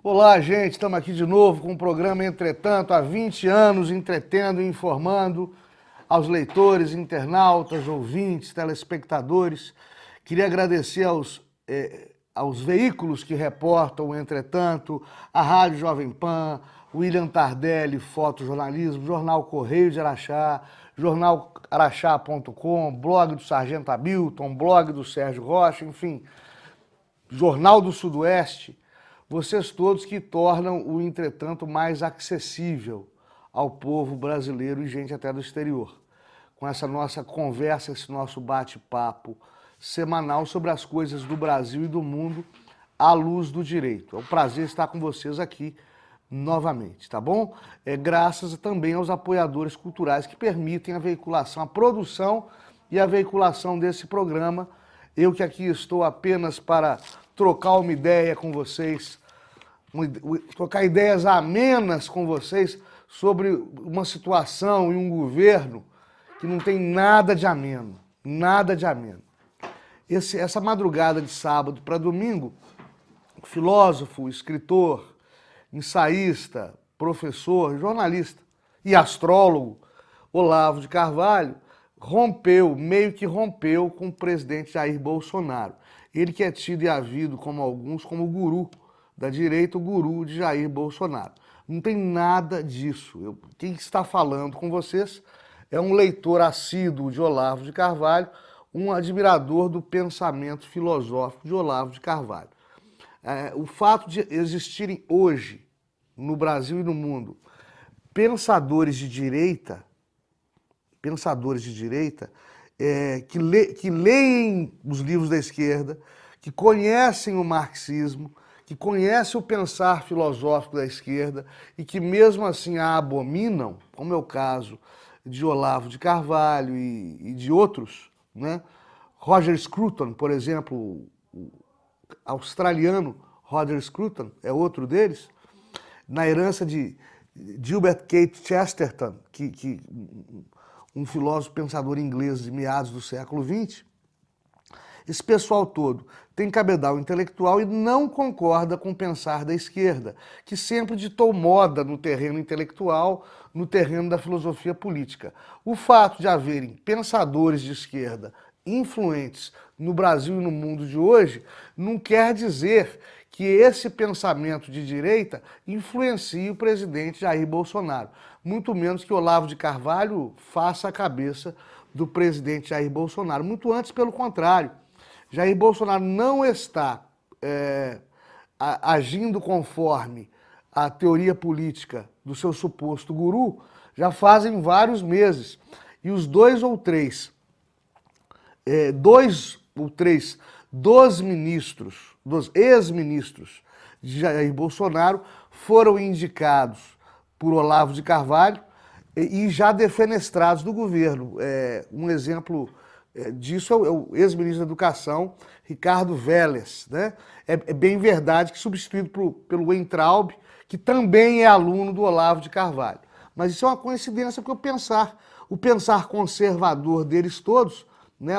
Olá, gente, estamos aqui de novo com o programa Entretanto, há 20 anos entretendo e informando aos leitores, internautas, ouvintes, telespectadores. Queria agradecer aos veículos que reportam o Entretanto, a Rádio Jovem Pan, William Tardelli, Fotojornalismo, Jornal Correio de Araxá, Jornal Araxá.com, blog do Sargento Hamilton, blog do Sérgio Rocha, enfim, Jornal do Sudoeste. Vocês todos que tornam o Entretanto mais acessível ao povo brasileiro e gente até do exterior. Com essa nossa conversa, esse nosso bate-papo semanal sobre as coisas do Brasil e do mundo à luz do direito. É um prazer estar com vocês aqui novamente, tá bom? Graças também aos apoiadores culturais que permitem a veiculação, a produção e a veiculação desse programa. Eu que aqui estou apenas para trocar uma ideia com vocês, trocar ideias amenas com vocês sobre uma situação e um governo que não tem nada de ameno, nada de ameno. Essa madrugada de sábado para domingo, filósofo, escritor, ensaísta, professor, jornalista e astrólogo Olavo de Carvalho meio que rompeu com o presidente Jair Bolsonaro. Ele que é tido e havido como alguns como o guru da direita, o guru de Jair Bolsonaro. Não tem nada disso. Quem está falando com vocês é um leitor assíduo de Olavo de Carvalho, um admirador do pensamento filosófico de Olavo de Carvalho. O fato de existirem hoje, no Brasil e no mundo, pensadores de direita que leem os livros da esquerda, que conhecem o marxismo, que conhecem o pensar filosófico da esquerda e que mesmo assim a abominam, como é o caso de Olavo de Carvalho e de outros, né? Roger Scruton, por exemplo, o australiano Roger Scruton é outro deles, na herança de Gilbert K. Chesterton, um filósofo pensador inglês de meados do século XX. Esse pessoal todo tem cabedal intelectual e não concorda com o pensar da esquerda, que sempre ditou moda no terreno intelectual, no terreno da filosofia política. O fato de haverem pensadores de esquerda influentes no Brasil e no mundo de hoje não quer dizer que esse pensamento de direita influencie o presidente Jair Bolsonaro. Muito menos que Olavo de Carvalho faça a cabeça do presidente Jair Bolsonaro. Muito antes, pelo contrário. Jair Bolsonaro não está agindo conforme a teoria política do seu suposto guru já fazem vários meses. E os dois ou três dos ex-ministros de Jair Bolsonaro foram indicados por Olavo de Carvalho e já defenestrados do governo. Um exemplo disso é o ex-ministro da Educação, Ricardo Vélez, né? É bem verdade que substituído pelo Weintraub, que também é aluno do Olavo de Carvalho. Mas isso é uma coincidência, porque o pensar conservador deles todos, né,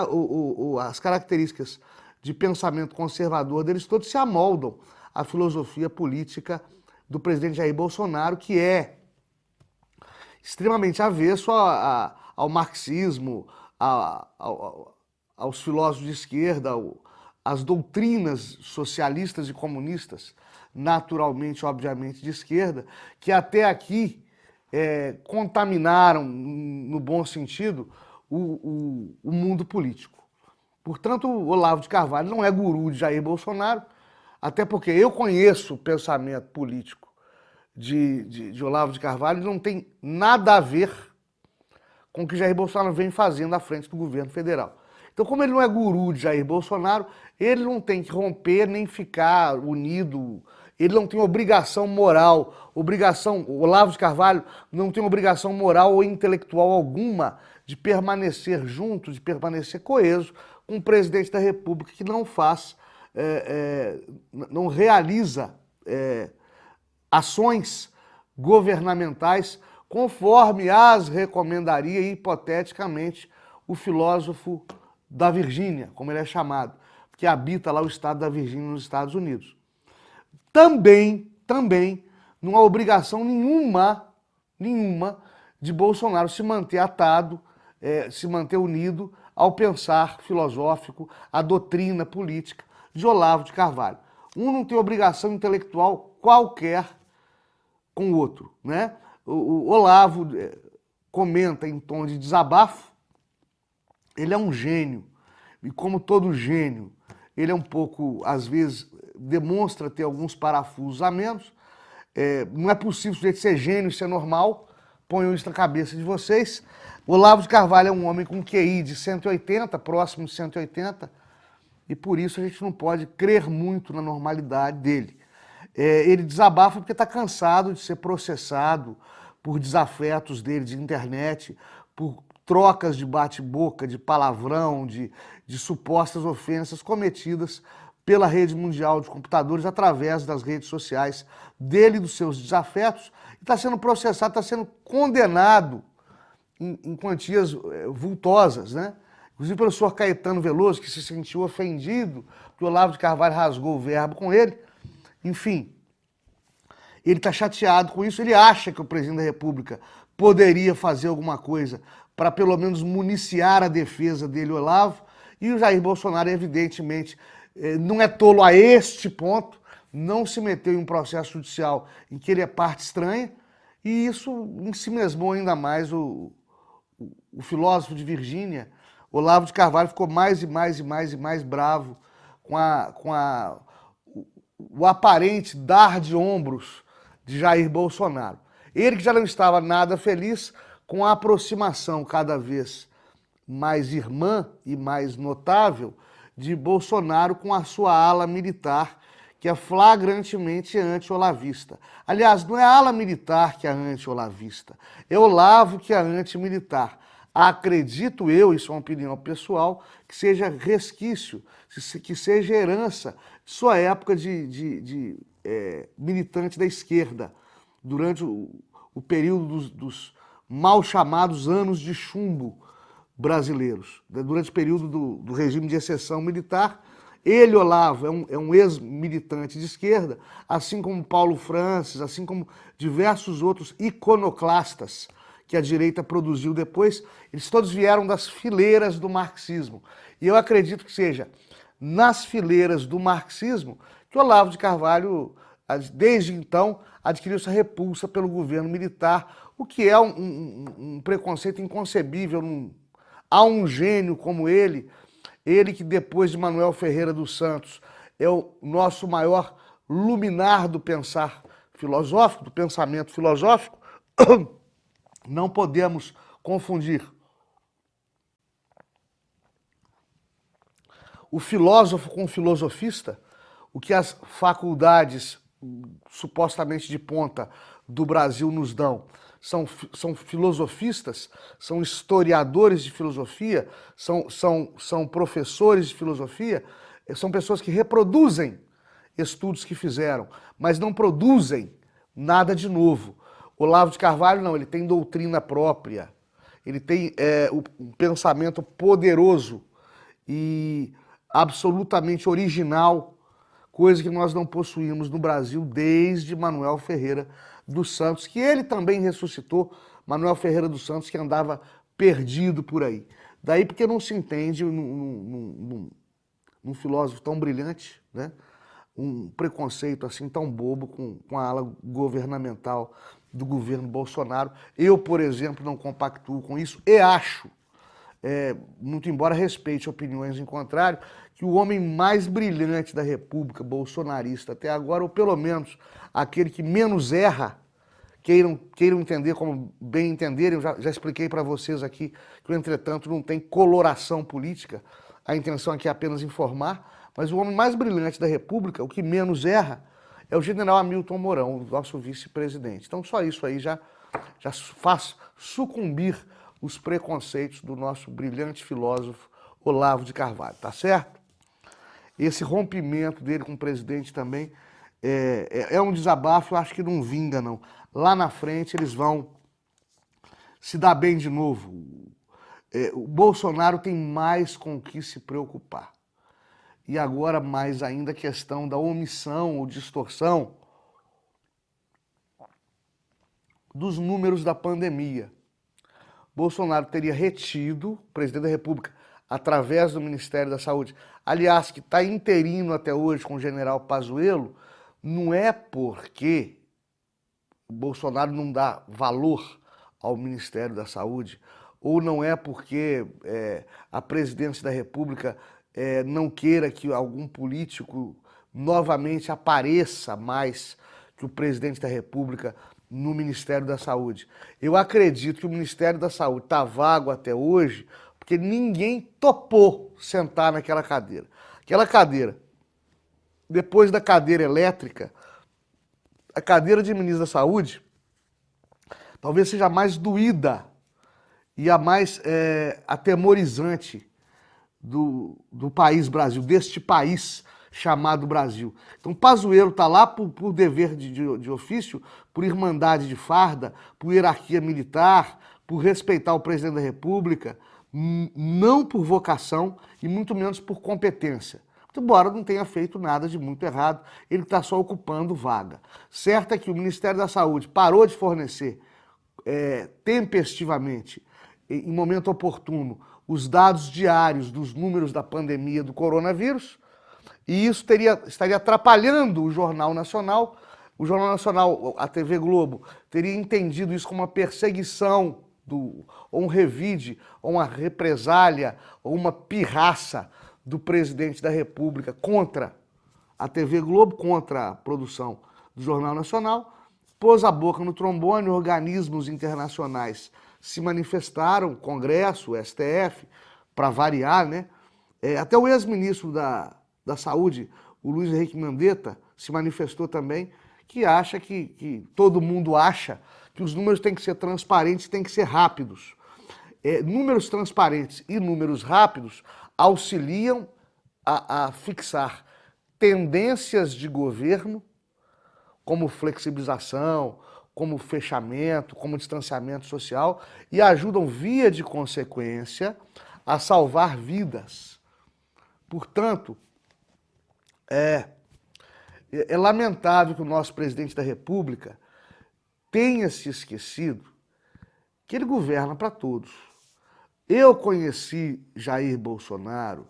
as características de pensamento conservador deles todos se amoldam à filosofia política do presidente Jair Bolsonaro, que é extremamente avesso ao marxismo, aos filósofos de esquerda, às doutrinas socialistas e comunistas, naturalmente, obviamente, de esquerda, que até aqui contaminaram, no bom sentido, o mundo político. Portanto, o Olavo de Carvalho não é guru de Jair Bolsonaro, até porque eu conheço o pensamento político de Olavo de Carvalho e não tem nada a ver com o que Jair Bolsonaro vem fazendo à frente do governo federal. Então, como ele não é guru de Jair Bolsonaro, ele não tem que romper nem ficar unido, ele não tem obrigação moral, Olavo de Carvalho não tem obrigação moral ou intelectual alguma de permanecer junto, de permanecer coeso com o presidente da República que não realiza ações governamentais conforme as recomendaria hipoteticamente o filósofo da Virgínia, como ele é chamado, que habita lá o estado da Virgínia nos Estados Unidos. Também também não há obrigação nenhuma de Bolsonaro se manter atado, se manter unido ao pensar filosófico, à doutrina política de Olavo de Carvalho. Um não tem obrigação intelectual qualquer com o outro, né? O Olavo comenta em tom de desabafo, ele é um gênio, e como todo gênio, ele é um pouco, às vezes, demonstra ter alguns parafusos a menos. Não é possível ser gênio e ser normal, ponham isso na cabeça de vocês. Olavo de Carvalho é um homem com QI de 180, próximo de 180, e por isso a gente não pode crer muito na normalidade dele. Ele desabafa porque está cansado de ser processado por desafetos dele de internet, por trocas de bate-boca, de palavrão, de supostas ofensas cometidas pela rede mundial de computadores através das redes sociais dele e dos seus desafetos. Está sendo processado, está sendo condenado em quantias vultosas, né? Inclusive pelo senhor Caetano Veloso, que se sentiu ofendido, que o Olavo de Carvalho rasgou o verbo com ele. Enfim, ele está chateado com isso, ele acha que o presidente da República poderia fazer alguma coisa para pelo menos municiar a defesa dele, Olavo, e o Jair Bolsonaro, evidentemente, não é tolo a este ponto, não se meteu em um processo judicial em que ele é parte estranha, e isso ensimesmou ainda mais o filósofo de Virgínia. Olavo de Carvalho ficou mais e mais bravo com o aparente dar de ombros de Jair Bolsonaro. Ele que já não estava nada feliz com a aproximação cada vez mais irmã e mais notável de Bolsonaro com a sua ala militar, que é flagrantemente anti-olavista. Aliás, não é a ala militar que é anti-olavista, é Olavo que é anti-militar. Acredito eu, isso é uma opinião pessoal, que seja resquício, que seja herança de sua época de militante da esquerda, durante o período dos mal chamados anos de chumbo brasileiros, durante o período do regime de exceção militar. Ele, Olavo, é um ex-militante de esquerda, assim como Paulo Francis, assim como diversos outros iconoclastas que a direita produziu depois. Eles todos vieram das fileiras do marxismo. E eu acredito que seja nas fileiras do marxismo que Olavo de Carvalho, desde então, adquiriu essa repulsa pelo governo militar, o que é um preconceito inconcebível. Há um gênio como ele que depois de Manuel Ferreira dos Santos é o nosso maior luminar do pensar filosófico, do pensamento filosófico. Não podemos confundir o filósofo com o filosofista, o que as faculdades supostamente de ponta do Brasil nos dão. São filosofistas, são historiadores de filosofia, são professores de filosofia, são pessoas que reproduzem estudos que fizeram, mas não produzem nada de novo. Olavo de Carvalho não, ele tem doutrina própria, ele tem um pensamento poderoso e absolutamente original, coisa que nós não possuímos no Brasil desde Manuel Ferreira dos Santos, que ele também ressuscitou. Manuel Ferreira dos Santos, que andava perdido por aí. Daí porque não se entende num filósofo tão brilhante, né? Um preconceito assim tão bobo com a ala governamental do governo Bolsonaro. Eu, por exemplo, não compactuo com isso e acho, muito embora respeite opiniões em contrário, que o homem mais brilhante da República bolsonarista até agora, ou pelo menos aquele que menos erra, queiram entender como bem entenderem, eu já expliquei para vocês aqui que o Entretanto não tem coloração política, a intenção aqui é apenas informar, mas o homem mais brilhante da República, o que menos erra, é o general Hamilton Mourão, o nosso vice-presidente. Então só isso aí já faz sucumbir os preconceitos do nosso brilhante filósofo Olavo de Carvalho, tá certo? Esse rompimento dele com o presidente também é um desabafo, eu acho que não vinga não. Lá na frente eles vão se dar bem de novo. O Bolsonaro tem mais com o que se preocupar. E agora mais ainda a questão da omissão ou distorção dos números da pandemia. Bolsonaro teria retido, o presidente da República, através do Ministério da Saúde, aliás, que está interino até hoje com o general Pazuello, não é porque o Bolsonaro não dá valor ao Ministério da Saúde, ou não é porque a presidência da República não queira que algum político novamente apareça mais que o presidente da República no Ministério da Saúde. Eu acredito que o Ministério da Saúde está vago até hoje porque ninguém topou sentar naquela cadeira. Aquela cadeira, depois da cadeira elétrica, a cadeira de ministro da Saúde talvez seja a mais doída e a mais atemorizante do país Brasil, deste país chamado Brasil. Então Pazuello está lá por dever de ofício, por irmandade de farda, por hierarquia militar, por respeitar o presidente da República, não por vocação e muito menos por competência. Embora não tenha feito nada de muito errado, ele está só ocupando vaga. Certo é que o Ministério da Saúde parou de fornecer tempestivamente, em momento oportuno, os dados diários dos números da pandemia do coronavírus, e isso estaria atrapalhando o Jornal Nacional. O Jornal Nacional, a TV Globo, teria entendido isso como uma perseguição, ou um revide, ou uma represália, ou uma pirraça do presidente da República contra a TV Globo, contra a produção do Jornal Nacional, pôs a boca no trombone, organismos internacionais se manifestaram, Congresso, STF, para variar, né? Até o ex-ministro da Saúde, o Luiz Henrique Mandetta, se manifestou também, que acha que todo mundo acha que os números têm que ser transparentes, têm que ser rápidos. Números transparentes e números rápidos auxiliam a fixar tendências de governo, como flexibilização, como fechamento, como distanciamento social, e ajudam, via de consequência, a salvar vidas. Portanto, é lamentável que o nosso presidente da República tenha se esquecido que ele governa para todos. Eu conheci Jair Bolsonaro,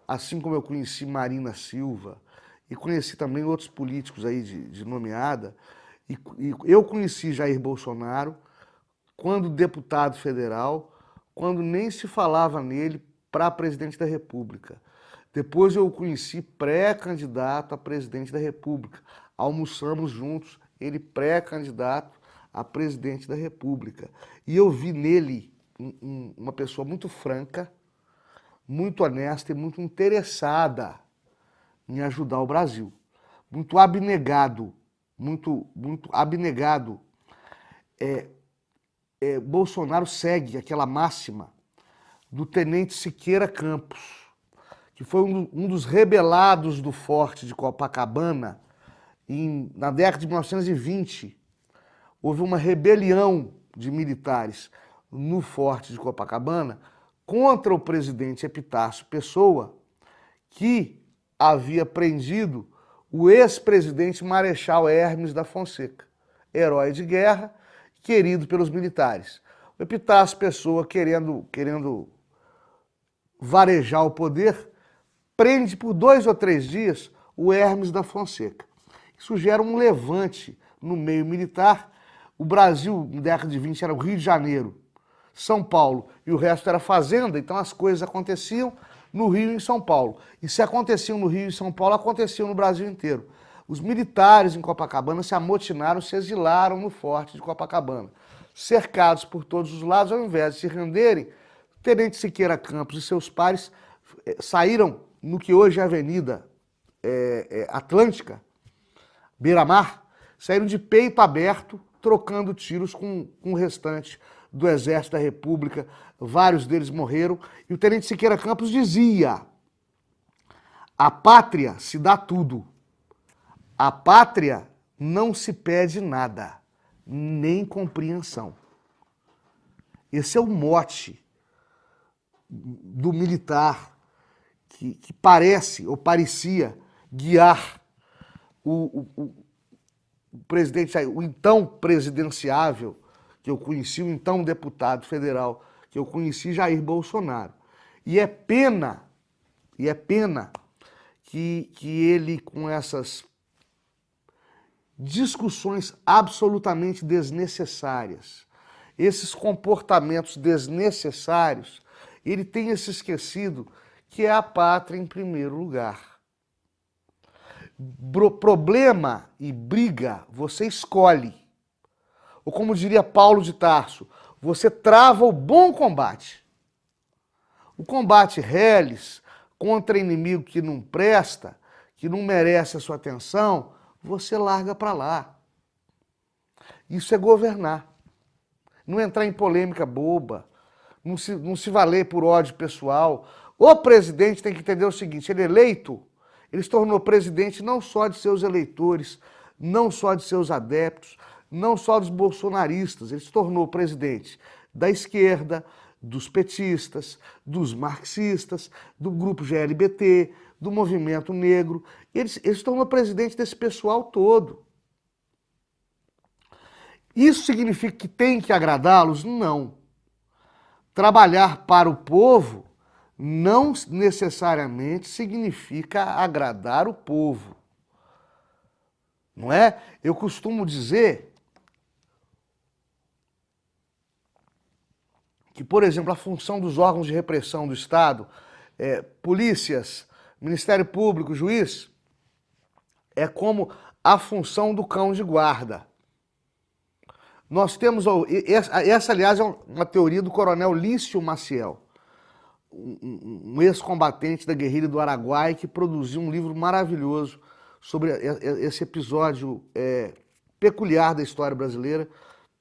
assim como eu conheci Marina Silva, e conheci também outros políticos aí de nomeada, e eu conheci Jair Bolsonaro quando deputado federal, quando nem se falava nele para presidente da República. Depois eu o conheci pré-candidato a presidente da República. Almoçamos juntos, ele pré-candidato a presidente da República. E eu vi nele uma pessoa muito franca, muito honesta e muito interessada em ajudar o Brasil. Muito abnegado, muito abnegado. Bolsonaro segue aquela máxima do tenente Siqueira Campos, que foi um dos rebelados do Forte de Copacabana na década de 1920. Houve uma rebelião de militares no Forte de Copacabana contra o presidente Epitácio Pessoa, que havia prendido o ex-presidente Marechal Hermes da Fonseca, herói de guerra, querido pelos militares. O Epitácio Pessoa, querendo varejar o poder, prende por 2 ou 3 dias o Hermes da Fonseca. Isso gera um levante no meio militar. O Brasil, na década de 20, era o Rio de Janeiro, São Paulo, e o resto era fazenda, então as coisas aconteciam no Rio e em São Paulo. E se aconteciam no Rio e São Paulo, aconteciam no Brasil inteiro. Os militares em Copacabana se amotinaram, se exilaram no Forte de Copacabana. Cercados por todos os lados, ao invés de se renderem, o tenente Siqueira Campos e seus pares saíram no que hoje é a Avenida Atlântica, Beira-Mar, saíram de peito aberto, trocando tiros com o restante do Exército da República. Vários deles morreram. E o tenente Siqueira Campos dizia: a pátria se dá tudo. A pátria não se pede nada, nem compreensão. Esse é o mote do militar que parece ou parecia guiar o presidente, o então presidenciável que eu conheci o então deputado federal, que eu conheci Jair Bolsonaro. E é pena que ele, com essas discussões absolutamente desnecessárias, esses comportamentos desnecessários, ele tenha se esquecido que é a pátria em primeiro lugar. Problema e briga você escolhe. Ou como diria Paulo de Tarso, você trava o bom combate. O combate reles contra inimigo que não presta, que não merece a sua atenção, você larga para lá. Isso é governar. Não entrar em polêmica boba, não se valer por ódio pessoal. O presidente tem que entender o seguinte, ele é eleito, ele se tornou presidente não só de seus eleitores, não só de seus adeptos, não só dos bolsonaristas, ele se tornou presidente da esquerda, dos petistas, dos marxistas, do grupo GLBT, do movimento negro. Ele se tornou presidente desse pessoal todo. Isso significa que tem que agradá-los? Não. Trabalhar para o povo não necessariamente significa agradar o povo. Não é? Eu costumo dizer que, por exemplo, a função dos órgãos de repressão do Estado, polícias, Ministério Público, juiz, é como a função do cão de guarda. Nós temos, essa aliás é uma teoria do coronel Lício Maciel, um ex-combatente da guerrilha do Araguaia que produziu um livro maravilhoso sobre esse episódio peculiar da história brasileira,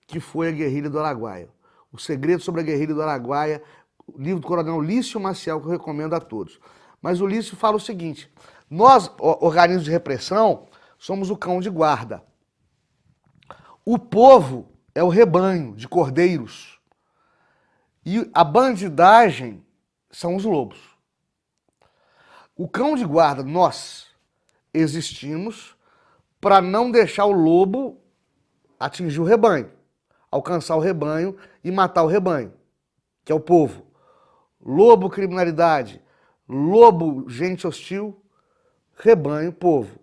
que foi a guerrilha do Araguaia. O Segredo sobre a Guerrilha do Araguaia, o livro do coronel Lício Maciel, que eu recomendo a todos. Mas o Lício fala o seguinte, nós, organismos de repressão, somos o cão de guarda. O povo é o rebanho de cordeiros. E a bandidagem são os lobos. O cão de guarda, nós existimos para não deixar o lobo atingir o rebanho, alcançar o rebanho e matar o rebanho, que é o povo. Lobo, criminalidade. Lobo, gente hostil. Rebanho, povo.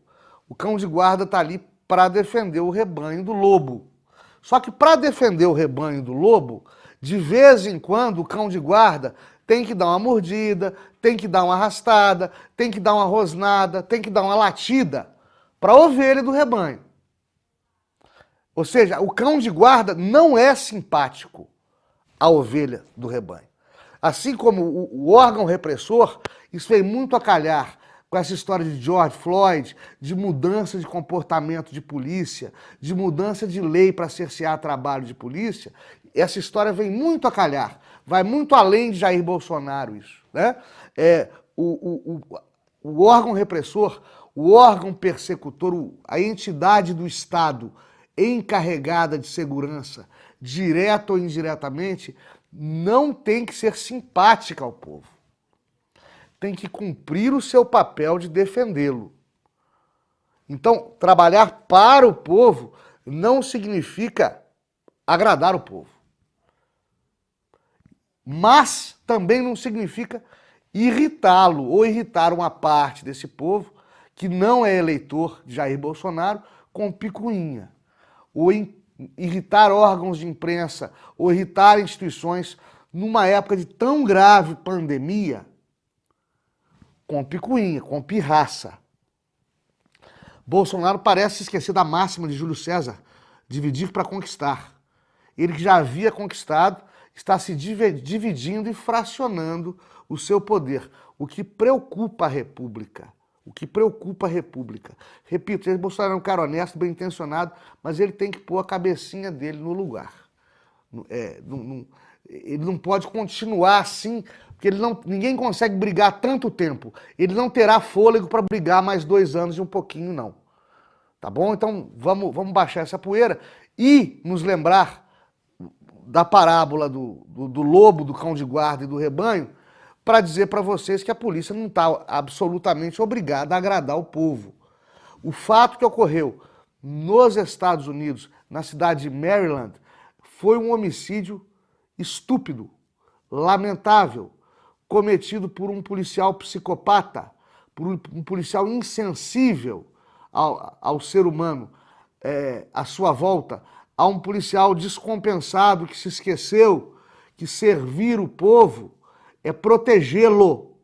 O cão de guarda está ali para defender o rebanho do lobo. Só que para defender o rebanho do lobo, de vez em quando o cão de guarda tem que dar uma mordida, tem que dar uma arrastada, tem que dar uma rosnada, tem que dar uma latida para a ovelha do rebanho. Ou seja, o cão de guarda não é simpático à ovelha do rebanho. Assim como o órgão repressor, isso veio muito a calhar com essa história de George Floyd, de mudança de comportamento de polícia, de mudança de lei para cercear trabalho de polícia. Essa história vem muito a calhar, vai muito além de Jair Bolsonaro isso, né? O órgão repressor, o órgão persecutor, a entidade do Estado encarregada de segurança, direta ou indiretamente, não tem que ser simpática ao povo. Tem que cumprir o seu papel de defendê-lo. Então, trabalhar para o povo não significa agradar o povo. Mas também não significa irritá-lo ou irritar uma parte desse povo que não é eleitor de Jair Bolsonaro com picuinha. Ou irritar órgãos de imprensa, ou irritar instituições numa época de tão grave pandemia, com picuinha, com pirraça. Bolsonaro parece esquecer da máxima de Júlio César, dividir para conquistar. Ele que já havia conquistado, está se dividindo e fracionando o seu poder, o que preocupa a República. O que preocupa a República. Repito, Jair Bolsonaro é um cara honesto, bem intencionado, mas ele tem que pôr a cabecinha dele no lugar. Ele não pode continuar assim, porque ninguém consegue brigar tanto tempo. Ele não terá fôlego para brigar mais 2 anos e um pouquinho, não. Tá bom? Então vamos baixar essa poeira e nos lembrar da parábola do lobo, do cão de guarda e do rebanho, para dizer para vocês que a polícia não está absolutamente obrigada a agradar o povo. O fato que ocorreu nos Estados Unidos, na cidade de Maryland, foi um homicídio estúpido, lamentável, cometido por um policial psicopata, por um policial insensível ao ser humano à sua volta, a um policial descompensado que se esqueceu que servir o povo é protegê-lo.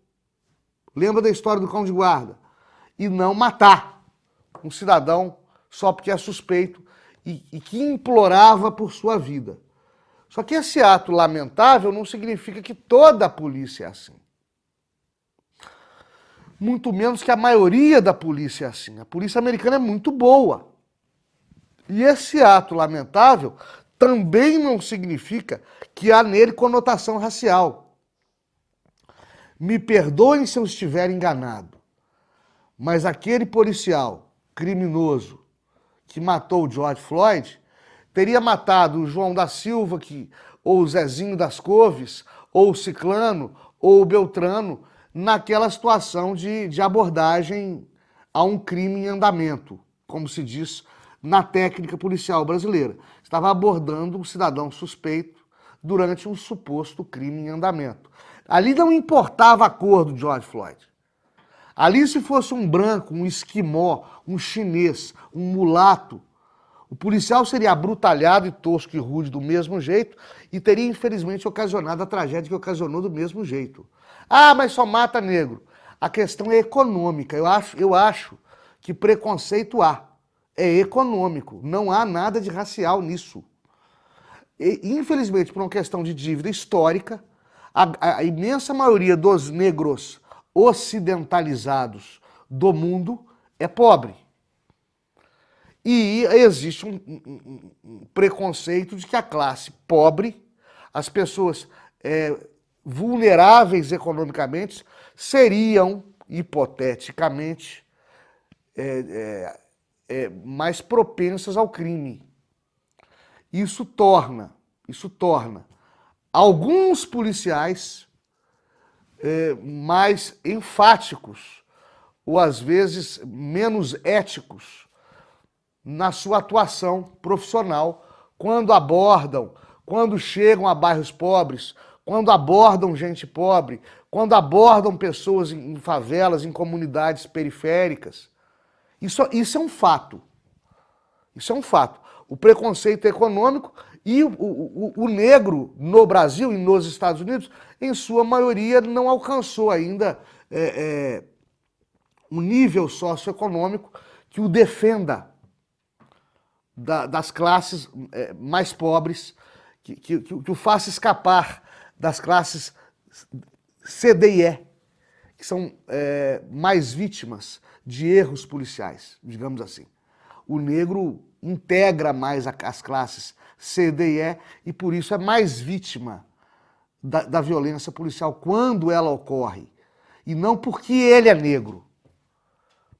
Lembra da história do cão de guarda? E não matar um cidadão só porque é suspeito e que implorava por sua vida. Só que esse ato lamentável não significa que toda a polícia é assim. Muito menos que a maioria da polícia é assim. A polícia americana é muito boa. E esse ato lamentável também não significa que há nele conotação racial. Me perdoem se eu estiver enganado, mas aquele policial criminoso que matou o George Floyd teria matado o João da Silva, ou o Zezinho das Couves, ou o Ciclano, ou o Beltrano, naquela situação de abordagem a um crime em andamento, como se diz na técnica policial brasileira. Estava abordando um cidadão suspeito durante um suposto crime em andamento. Ali não importava a cor do George Floyd. Ali, se fosse um branco, um esquimó, um chinês, um mulato, o policial seria abrutalhado e tosco e rude do mesmo jeito e teria, infelizmente, ocasionado a tragédia que ocasionou do mesmo jeito. Ah, mas só mata negro. A questão é econômica. Eu acho que preconceito há. É econômico. Não há nada de racial nisso. E, infelizmente, por uma questão de dívida histórica, a imensa maioria dos negros ocidentalizados do mundo é pobre. E existe um preconceito de que a classe pobre, as pessoas vulneráveis economicamente, seriam, hipoteticamente, mais propensas ao crime. Isso torna alguns policiais mais enfáticos ou às vezes menos éticos na sua atuação profissional quando chegam a bairros pobres, quando abordam gente pobre, quando abordam pessoas em favelas, em comunidades periféricas. Isso é um fato. Isso é um fato. O preconceito econômico e o negro no Brasil e nos Estados Unidos, em sua maioria, não alcançou ainda um nível socioeconômico que o defenda das classes mais pobres, que o faça escapar das classes C, D e E, que são mais vítimas de erros policiais, digamos assim. O negro integra mais as classes C, D e E e por isso é mais vítima da violência policial quando ela ocorre. E não porque ele é negro.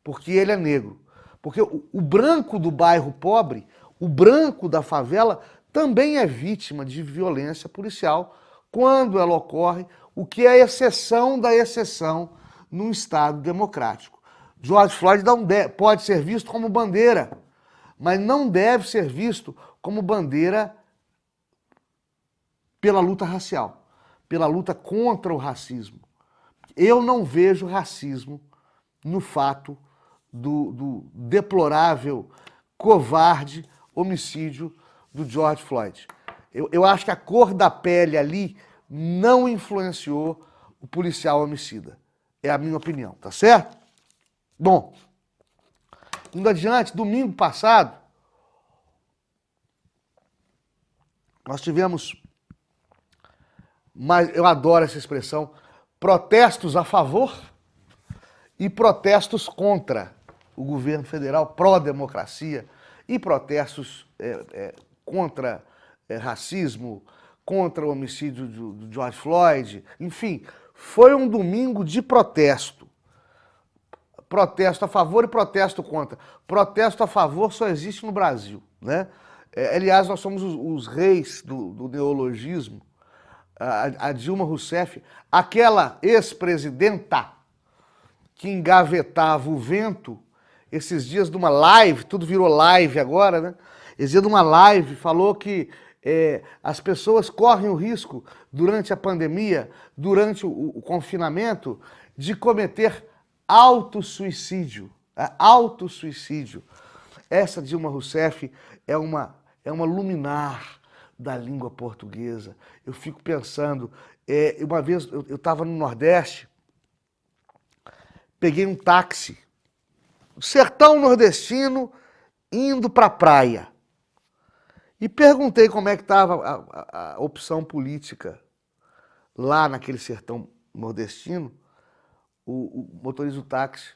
Porque ele é negro. Porque o branco do bairro pobre, o branco da favela, também é vítima de violência policial quando ela ocorre, o que é a exceção da exceção num Estado democrático. George Floyd pode ser visto como bandeira, mas não deve ser visto como bandeira pela luta racial, pela luta contra o racismo. Eu não vejo racismo no fato do deplorável, covarde homicídio do George Floyd. Eu acho que a cor da pele ali não influenciou o policial homicida. É a minha opinião, tá certo? Bom, indo adiante, domingo passado, nós tivemos, mas eu adoro essa expressão, protestos a favor e protestos contra o governo federal, pró-democracia, e protestos contra racismo, contra o homicídio do George Floyd, enfim, foi um domingo de protesto. Protesto a favor e protesto contra. Protesto a favor só existe no Brasil, né? Aliás, nós somos os reis do neologismo. A Dilma Rousseff, aquela ex-presidenta que engavetava o vento, esses dias numa live, tudo virou live agora, né? Esses dias numa live falou que as pessoas correm o risco, durante a pandemia, durante o confinamento, de cometer autossuicídio. Autossuicídio. Essa Dilma Rousseff é uma luminar da língua portuguesa. Eu fico pensando, uma vez eu estava no Nordeste, peguei um táxi, sertão nordestino, indo para a praia. E perguntei como é que estava a opção política lá naquele sertão nordestino. O motorista do táxi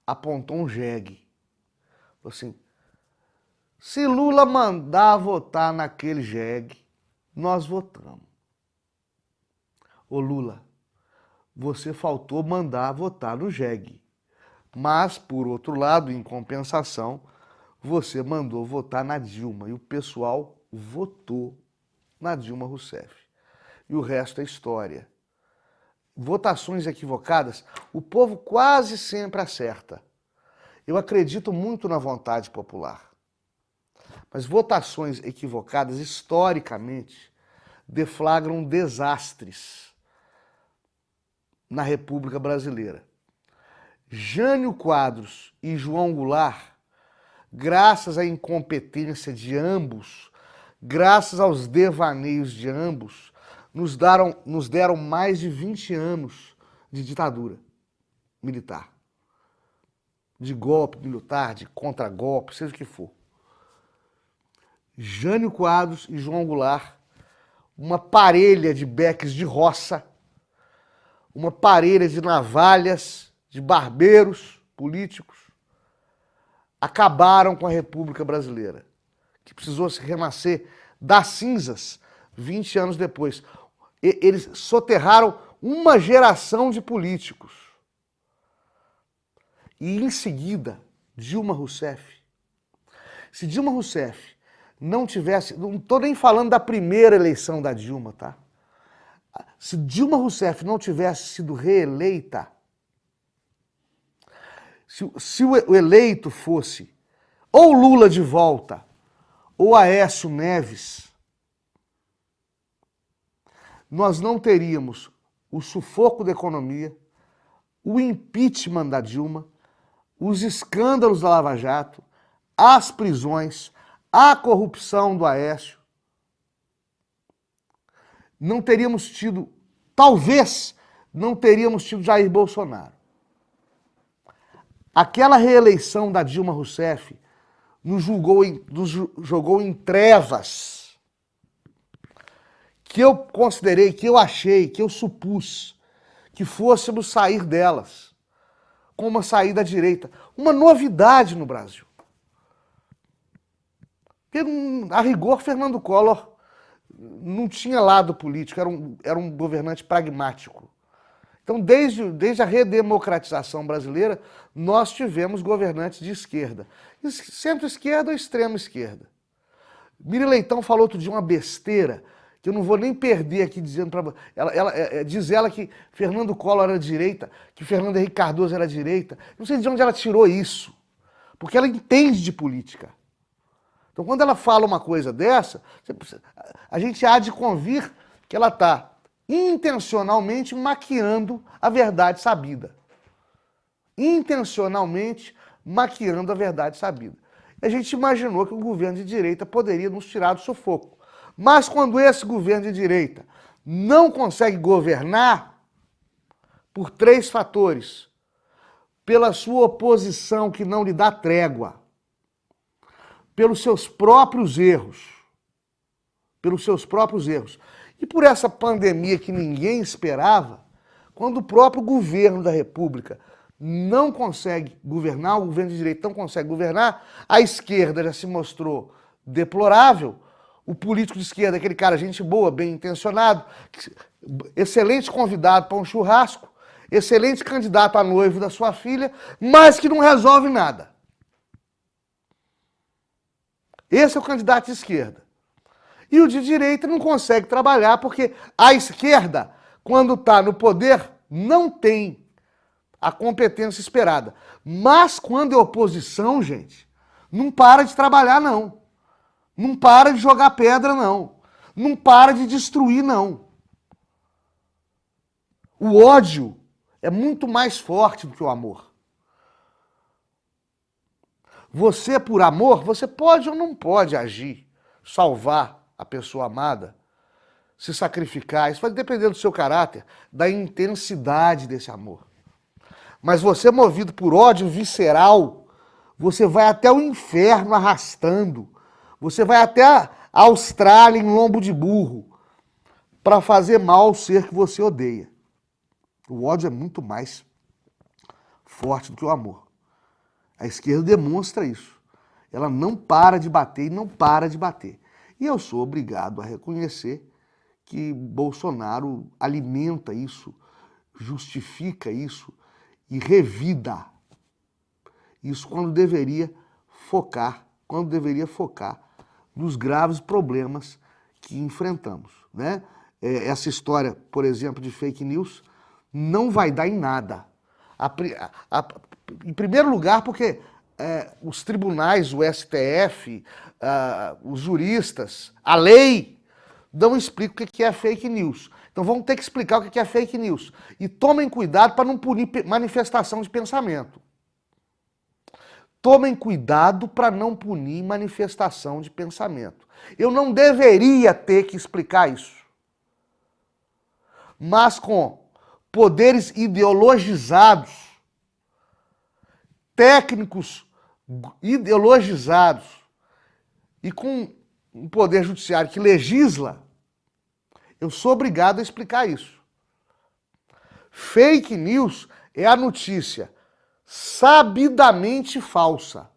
apontou um jegue. Falou assim, se Lula mandar votar naquele jegue, nós votamos. Ô Lula, você faltou mandar votar no jegue. Mas, por outro lado, em compensação, você mandou votar na Dilma. E o pessoal votou na Dilma Rousseff. E o resto é história. Votações equivocadas, o povo quase sempre acerta. Eu acredito muito na vontade popular. Mas votações equivocadas, historicamente, deflagram desastres na República Brasileira. Jânio Quadros e João Goulart, graças à incompetência de ambos, graças aos devaneios de ambos, nos deram mais de 20 anos de ditadura militar. De golpe militar, de contragolpe, seja o que for. Jânio Quadros e João Goulart, uma parelha de beques de roça, uma parelha de navalhas, de barbeiros políticos, acabaram com a República Brasileira, que precisou se renascer das cinzas 20 anos depois. Eles soterraram uma geração de políticos. E em seguida, Dilma Rousseff. Se Dilma Rousseff não tivesse, não estou nem falando da primeira eleição da Dilma, tá? Se Dilma Rousseff não tivesse sido reeleita, se o eleito fosse ou Lula de volta ou Aécio Neves, nós não teríamos o sufoco da economia, o impeachment da Dilma, os escândalos da Lava Jato, as prisões, a corrupção do Aécio. Não teríamos tido, talvez, não teríamos tido Jair Bolsonaro. Aquela reeleição da Dilma Rousseff nos jogou em trevas que eu considerei, que eu achei, que eu supus que fôssemos sair delas com uma saída à direita. Uma novidade no Brasil. Porque, a rigor, Fernando Collor não tinha lado político, era um governante pragmático. Então, desde a redemocratização brasileira, nós tivemos governantes de esquerda. Centro-esquerda ou extrema-esquerda. Miriam Leitão falou outro dia uma besteira, que eu não vou nem perder aqui dizendo para você. Diz ela que Fernando Collor era direita, que Fernando Henrique Cardoso era direita. Não sei de onde ela tirou isso, porque ela entende de política. Então, quando ela fala uma coisa dessa, a gente há de convir que ela está intencionalmente maquiando a verdade sabida. Intencionalmente maquiando a verdade sabida. E a gente imaginou que o governo de direita poderia nos tirar do sufoco. Mas quando esse governo de direita não consegue governar, por 3 fatores: pela sua oposição que não lhe dá trégua, pelos seus próprios erros, e por essa pandemia que ninguém esperava, quando o próprio governo da República não consegue governar, o governo de direita não consegue governar, a esquerda já se mostrou deplorável, o político de esquerda, aquele cara, gente boa, bem intencionado, excelente convidado para um churrasco, excelente candidato a noivo da sua filha, mas que não resolve nada. Esse é o candidato de esquerda. E o de direita não consegue trabalhar porque a esquerda, quando está no poder, não tem a competência esperada. Mas quando é oposição, gente, não para de trabalhar, não. Não para de jogar pedra, não. não para de destruir, não. O ódio é muito mais forte do que o amor. Você, por amor, você pode ou não pode agir, salvar a pessoa amada, se sacrificar. Isso vai depender do seu caráter, da intensidade desse amor. Mas você, movido por ódio visceral, você vai até o inferno arrastando. Você vai até a Austrália em lombo de burro para fazer mal ao ser que você odeia. O ódio é muito mais forte do que o amor. A esquerda demonstra isso. Ela não para de bater e não para de bater. E eu sou obrigado a reconhecer que Bolsonaro alimenta isso, justifica isso e revida isso quando deveria focar nos graves problemas que enfrentamos, né? Essa história, por exemplo, de fake news não vai dar em nada. Em primeiro lugar, porque os tribunais, o STF, os juristas, a lei, não explicam o que é fake news. Então vamos ter que explicar o que é fake news. E tomem cuidado para não punir manifestação de pensamento. Tomem cuidado para não punir manifestação de pensamento. Eu não deveria ter que explicar isso. Mas com poderes ideologizados, técnicos ideologizados e com um poder judiciário que legisla, eu sou obrigado a explicar isso. Fake news é a notícia sabidamente falsa,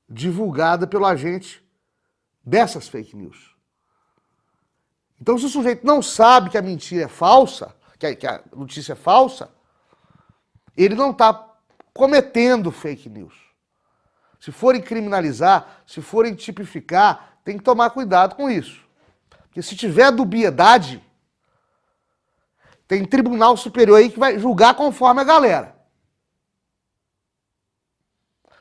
divulgada pelo agente dessas fake news. Então, se o sujeito não sabe que a mentira é falsa, que a notícia é falsa, ele não está cometendo fake news. Se forem criminalizar, se forem tipificar, tem que tomar cuidado com isso. Porque se tiver dubiedade, tem tribunal superior aí que vai julgar conforme a galera.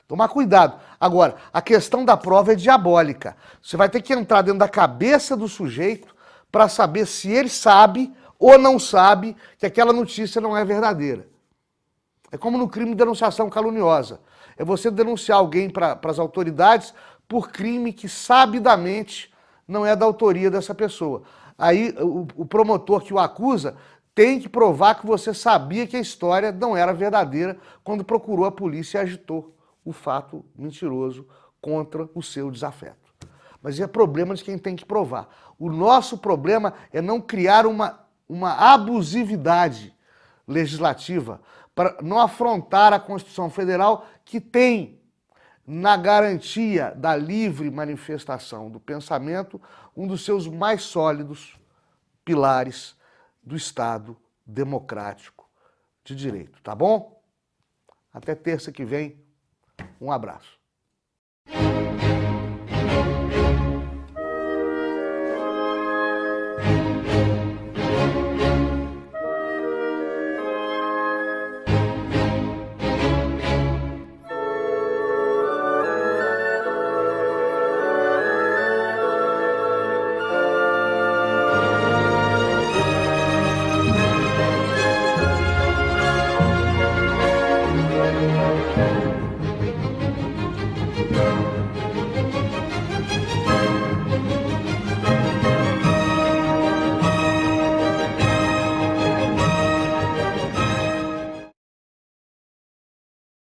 Tomar cuidado. Agora, a questão da prova é diabólica. Você vai ter que entrar dentro da cabeça do sujeito para saber se ele sabe ou não sabe que aquela notícia não é verdadeira. É como no crime de denunciação caluniosa. É você denunciar alguém para as autoridades por crime que sabidamente não é da autoria dessa pessoa. Aí o promotor que o acusa tem que provar que você sabia que a história não era verdadeira quando procurou a polícia e agitou o fato mentiroso contra o seu desafeto. Mas é problema de quem tem que provar. O nosso problema é não criar uma abusividade legislativa para não afrontar a Constituição Federal, que tem na garantia da livre manifestação do pensamento um dos seus mais sólidos pilares do Estado democrático de direito, tá bom? Até terça que vem. Um abraço.